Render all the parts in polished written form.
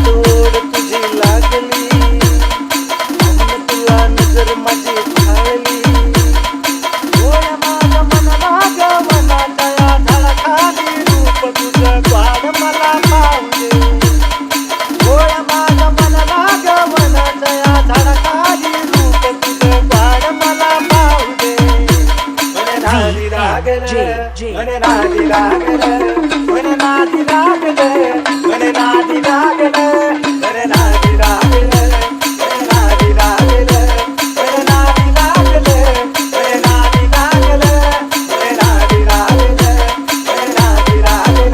तोड तुझी लागली म्हणून तुला नजर माझी भाळली. डोळ्या माझ्या मनाला गवनाच्या या झाडाखाली रूप तुझं ग्वाड मला पाहू दे. डोळ्या माझ्या मनाला गवनाच्या या झाडाखाली रूप तुझं ग्वाड मला पाहू दे. म्हणे नादी लागलं म्हणे नादी लागलं म्हणे नादी लागलं म्हणे नादी लागलं म्हणे नादी लागलं म्हणे नादी लागलं म्हणे नादी लागलं म्हणे नादी लागलं म्हणे नादी लागलं म्हणे नादी लागलं.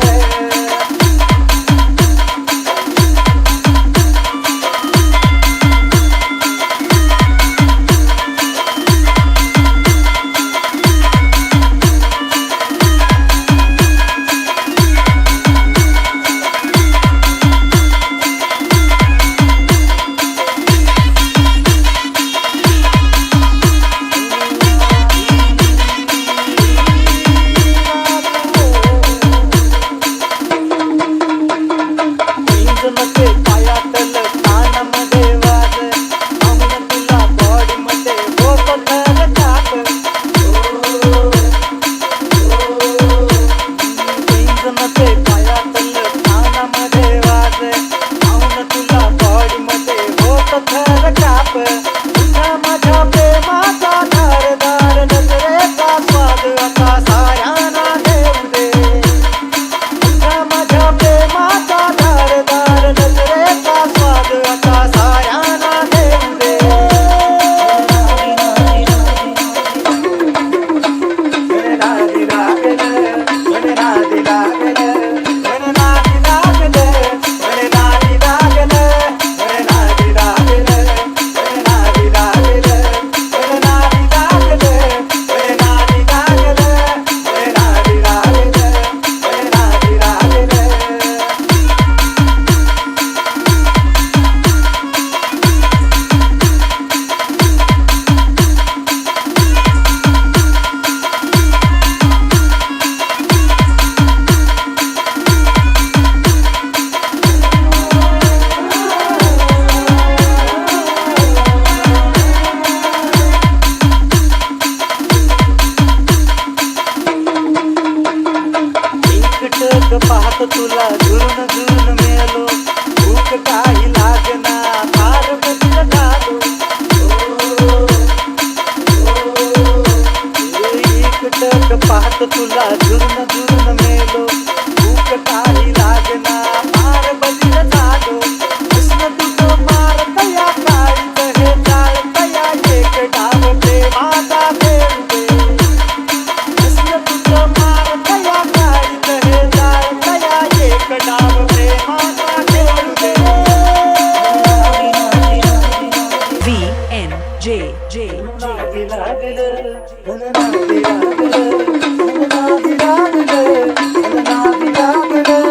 मध्ये पायातलं कानामध्ये वाज म्हणून तुला बॉडी मध्ये होत घर टाक. मध्ये पायातलं कानामध्ये वाज म्हणून तुला बॉडी मध्ये होत घर टाक. तुझ्या माझ्या प्रेमाचा धारदार नजरेचा स्वाद आता साऱ्यांना घेऊ दे. तुझ्या माझ्या प्रेमाचा धारदार नजरेचा स्वाद आता साऱ्यांना घेऊ दे. म्हणे नादी लागलं म्हणे नादी लागलं म्हणे नादी लागलं म्हणे नादी लागलं म्हणे नादी लागलं म्हणे नादी लागलं म्हणे नादी लागलं म्हणे नादी लागलं म्हणे नादी लागलं म्हणे नादी लागलं. एकटक पाहत तुला झुरून झुरून मेलो. भूक काही लागना फार बदल झालो. एकटक पाहत तुला झुरून झुरून मेलो. भूक काही लागना फार बदल झालो. कृष्ण तुझं मारत या काळीत हे जाळत या एक डाव प्रेमाचा खेळ दे. कृष्ण तुझं मारत या काळीत हे जाळत या एक डाव प्रेमाचा खेळ दे. नादी लागलं म्हणे नादी लागलं म्हणे नादी लागलं म्हणे नादी लागलं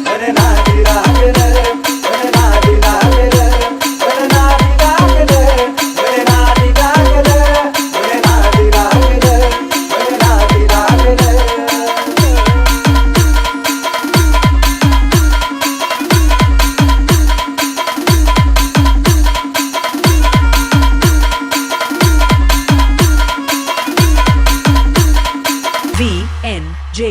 म्हणे नादी लागलं म्हणे नादी लागलं म्हणे नादी लागलं म्हणे नादी लागलं म्हणे नादी लागलं म्हणे नादी लागलं. VNJ.